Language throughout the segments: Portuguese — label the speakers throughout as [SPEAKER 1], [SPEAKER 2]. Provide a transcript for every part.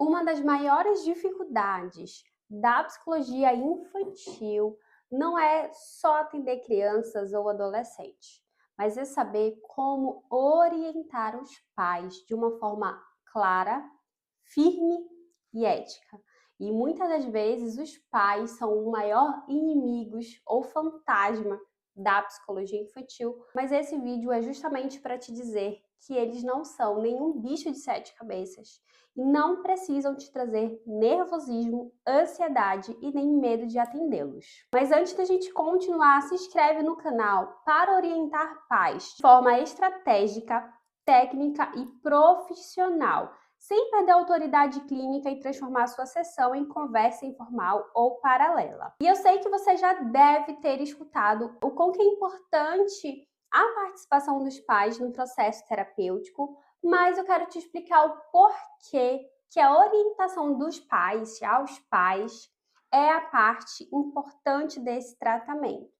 [SPEAKER 1] Uma das maiores dificuldades da psicologia infantil não é só atender crianças ou adolescentes, mas é saber como orientar os pais de uma forma clara, firme e ética. E muitas das vezes os pais são o maior inimigos ou fantasma da psicologia infantil, mas esse vídeo é justamente para te dizer que eles não são nenhum bicho de sete cabeças e não precisam te trazer nervosismo, ansiedade e nem medo de atendê-los. Mas antes da gente continuar, se inscreve no canal para orientar pais de forma estratégica, técnica e profissional, sem perder a autoridade clínica e transformar a sua sessão em conversa informal ou paralela. E eu sei que você já deve ter escutado o quão que é importante a participação dos pais no processo terapêutico, mas eu quero te explicar o porquê que a orientação dos pais aos pais é a parte importante desse tratamento.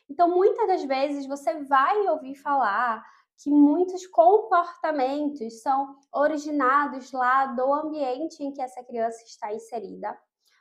[SPEAKER 1] Então, muitas das vezes você vai ouvir falar que muitos comportamentos são originados lá do ambiente em que essa criança está inserida,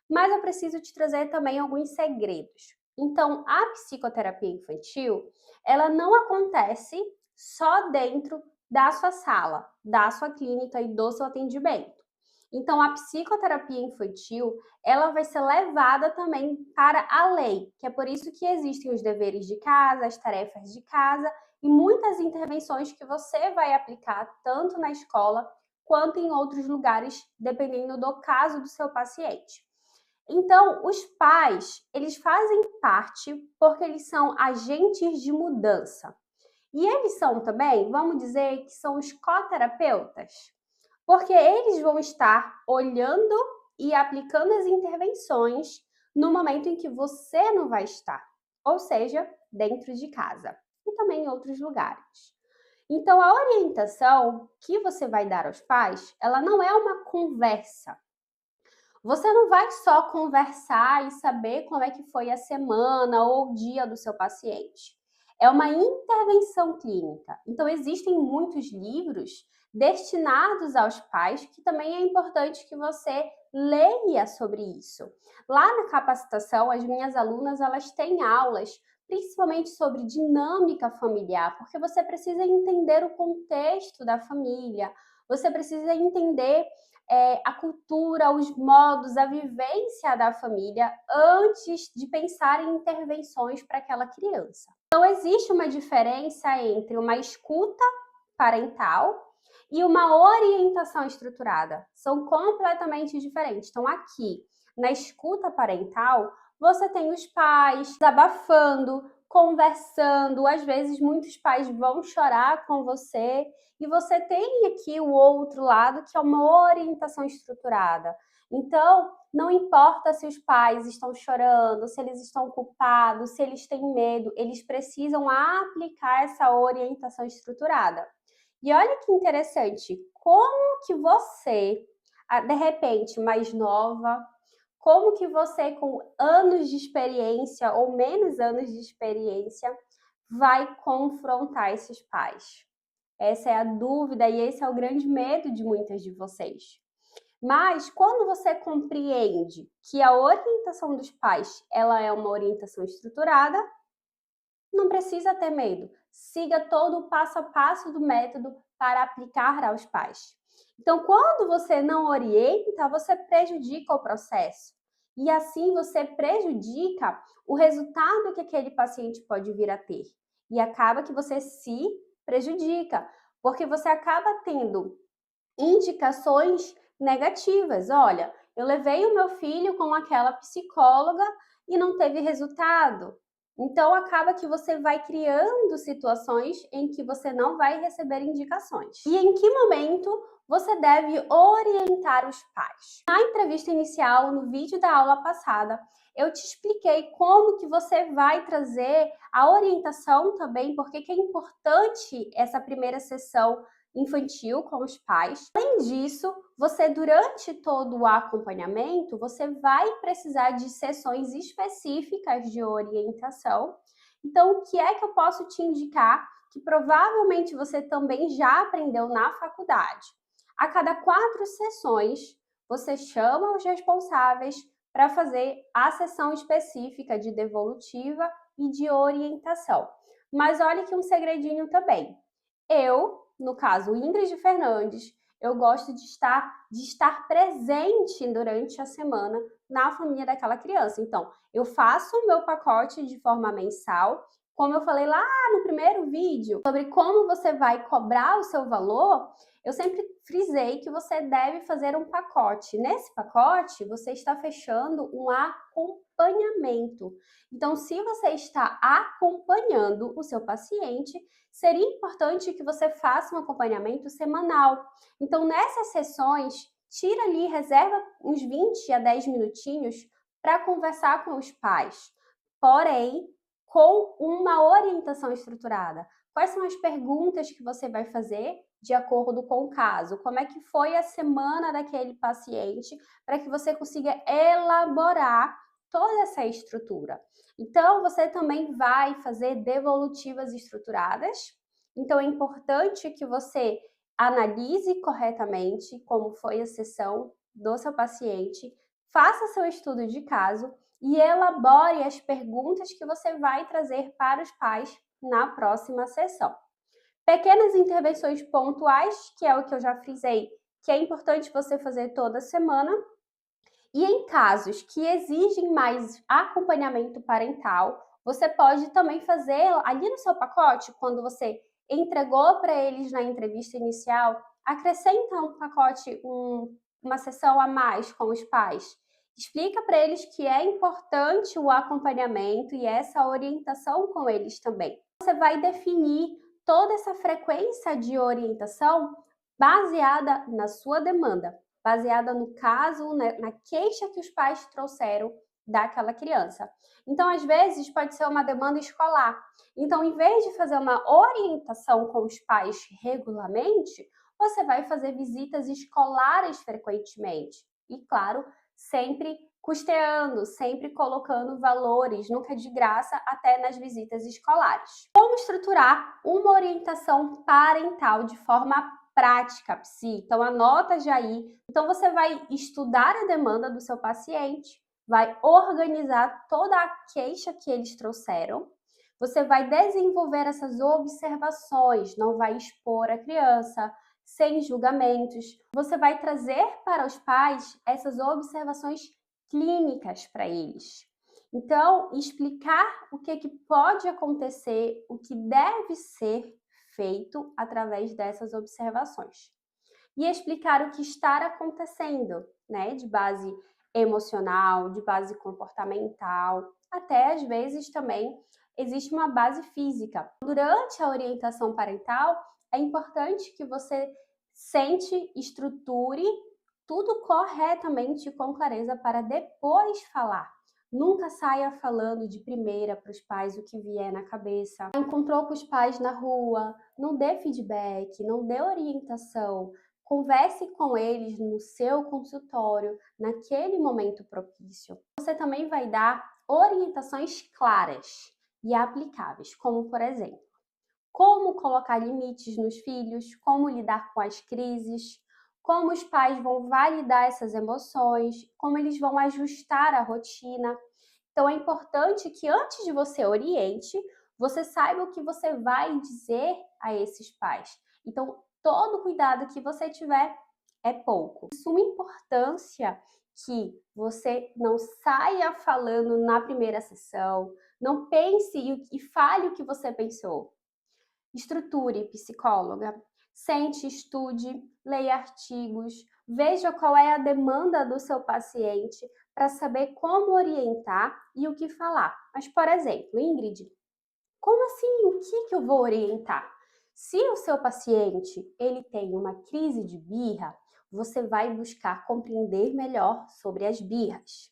[SPEAKER 1] mas eu preciso te trazer também alguns segredos. Então, a psicoterapia infantil, ela não acontece só dentro da sua sala, da sua clínica e do seu atendimento. Então, a psicoterapia infantil, ela vai ser levada também para a lei, que é por isso que existem os deveres de casa, as tarefas de casa e muitas intervenções que você vai aplicar tanto na escola quanto em outros lugares, dependendo do caso do seu paciente. Então, os pais, eles fazem parte porque eles são agentes de mudança. E eles são também, vamos dizer, que são os coterapeutas, porque eles vão estar olhando e aplicando as intervenções no momento em que você não vai estar, ou seja, dentro de casa e também em outros lugares. Então, a orientação que você vai dar aos pais, ela não é uma conversa. Você não vai só conversar e saber como é que foi a semana ou o dia do seu paciente. É uma intervenção clínica. Então, existem muitos livros destinados aos pais que também é importante que você leia sobre isso. Lá na capacitação, as minhas alunas, elas têm aulas principalmente sobre dinâmica familiar, porque você precisa entender o contexto da família, você precisa entender a cultura, os modos, a vivência da família antes de pensar em intervenções para aquela criança. Então, existe uma diferença entre uma escuta parental e uma orientação estruturada. São completamente diferentes. Então, aqui, na escuta parental, você tem os pais desabafando, conversando, às vezes muitos pais vão chorar com você, e você tem aqui o outro lado, que é uma orientação estruturada. Então, não importa se os pais estão chorando, se eles estão culpados, se eles têm medo, eles precisam aplicar essa orientação estruturada. E olha que interessante, como que você, de repente, mais nova, como que você, com anos de experiência ou menos anos de experiência, vai confrontar esses pais? Essa é a dúvida e esse é o grande medo de muitas de vocês. Mas quando você compreende que a orientação dos pais, ela é uma orientação estruturada, não precisa ter medo. Siga todo o passo a passo do método para aplicar aos pais. Então, quando você não orienta, você prejudica o processo. E assim você prejudica o resultado que aquele paciente pode vir a ter. E acaba que você se prejudica, porque você acaba tendo indicações negativas. Olha, eu levei o meu filho com aquela psicóloga e não teve resultado. Então, acaba que você vai criando situações em que você não vai receber indicações. E em que momento você deve orientar os pais? Na entrevista inicial, no vídeo da aula passada, eu te expliquei como que você vai trazer a orientação também, porque que é importante essa primeira sessão infantil com os pais. Além disso, você durante todo o acompanhamento, você vai precisar de sessões específicas de orientação. Então, o que é que eu posso te indicar que provavelmente você também já aprendeu na faculdade? A cada 4 sessões, você chama os responsáveis para fazer a sessão específica de devolutiva e de orientação. Mas olha que um segredinho também. Eu, no caso Ingrid Fernandes, eu gosto de estar presente durante a semana na família daquela criança. Então, eu faço o meu pacote de forma mensal, como eu falei lá no primeiro vídeo, sobre como você vai cobrar o seu valor, eu sempre frisei que você deve fazer um pacote. Nesse pacote, você está fechando um acompanhamento. Então, se você está acompanhando o seu paciente, seria importante que você faça um acompanhamento semanal. Então, nessas sessões, tira ali, reserva uns 20 a 10 minutinhos para conversar com os pais. Porém, com uma orientação estruturada. Quais são as perguntas que você vai fazer de acordo com o caso? Como é que foi a semana daquele paciente para que você consiga elaborar toda essa estrutura. Então, você também vai fazer devolutivas estruturadas. Então, é importante que você analise corretamente como foi a sessão do seu paciente, faça seu estudo de caso e elabore as perguntas que você vai trazer para os pais na próxima sessão. Pequenas intervenções pontuais, que é o que eu já frisei, que é importante você fazer toda semana. E em casos que exigem mais acompanhamento parental, você pode também fazer ali no seu pacote, quando você entregou para eles na entrevista inicial, acrescenta um pacote, uma sessão a mais com os pais. Explica para eles que é importante o acompanhamento e essa orientação com eles também. Você vai definir toda essa frequência de orientação baseada na sua demanda, baseada no caso, né, na queixa que os pais trouxeram daquela criança. Então, às vezes, pode ser uma demanda escolar. Então, em vez de fazer uma orientação com os pais regularmente, você vai fazer visitas escolares frequentemente. E, claro, sempre custeando, sempre colocando valores, nunca de graça, até nas visitas escolares. Como estruturar uma orientação parental de forma prática, psi? Então, anota já aí. Então, você vai estudar a demanda do seu paciente, vai organizar toda a queixa que eles trouxeram, você vai desenvolver essas observações, não vai expor a criança, sem julgamentos. Você vai trazer para os pais essas observações clínicas para eles. Então, explicar o que pode acontecer, o que deve ser feito através dessas observações. E explicar o que está acontecendo, né, de base emocional, de base comportamental, até às vezes também existe uma base física. Durante a orientação parental, é importante que você sente, estruture tudo corretamente e com clareza para depois falar. Nunca saia falando de primeira para os pais o que vier na cabeça. Encontrou com os pais na rua, não dê feedback, não dê orientação. Converse com eles no seu consultório, naquele momento propício. Você também vai dar orientações claras e aplicáveis, como por exemplo, como colocar limites nos filhos, como lidar com as crises, como os pais vão validar essas emoções, como eles vão ajustar a rotina. Então é importante que antes de você oriente, você saiba o que você vai dizer a esses pais. Então, todo cuidado que você tiver é pouco. De suma importância que você não saia falando na primeira sessão, não pense e fale o que você pensou. Estruture, psicóloga. Sente, estude, leia artigos, veja qual é a demanda do seu paciente para saber como orientar e o que falar. Mas, por exemplo, Ingrid, como assim? O que eu vou orientar? Se o seu paciente ele tem uma crise de birra, você vai buscar compreender melhor sobre as birras.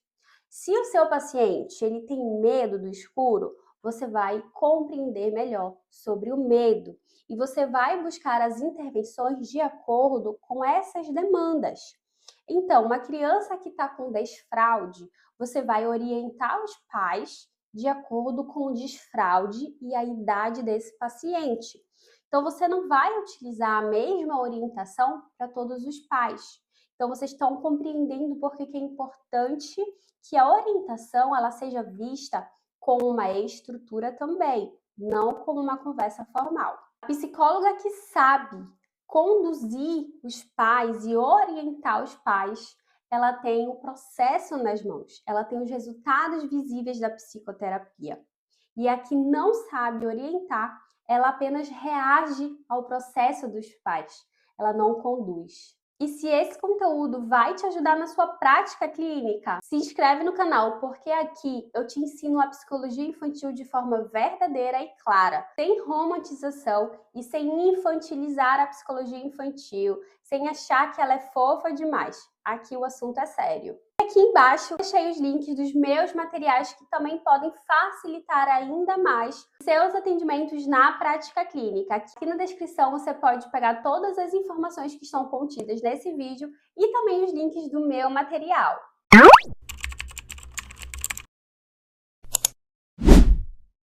[SPEAKER 1] Se o seu paciente ele tem medo do escuro, você vai compreender melhor sobre o medo e você vai buscar as intervenções de acordo com essas demandas. Então, uma criança que está com desfraude, você vai orientar os pais de acordo com o desfraude e a idade desse paciente. Então, você não vai utilizar a mesma orientação para todos os pais. Então, vocês estão compreendendo por que é importante que a orientação ela seja vista como uma estrutura também, não como uma conversa formal. A psicóloga que sabe conduzir os pais e orientar os pais, ela tem o processo nas mãos, ela tem os resultados visíveis da psicoterapia. E a que não sabe orientar, ela apenas reage ao processo dos pais, ela não conduz. E se esse conteúdo vai te ajudar na sua prática clínica, se inscreve no canal, porque aqui eu te ensino a psicologia infantil de forma verdadeira e clara, sem romantização e sem infantilizar a psicologia infantil, sem achar que ela é fofa demais. Aqui o assunto é sério. Aqui embaixo eu deixei os links dos meus materiais que também podem facilitar ainda mais seus atendimentos na prática clínica. Aqui na descrição você pode pegar todas as informações que estão contidas nesse vídeo e também os links do meu material.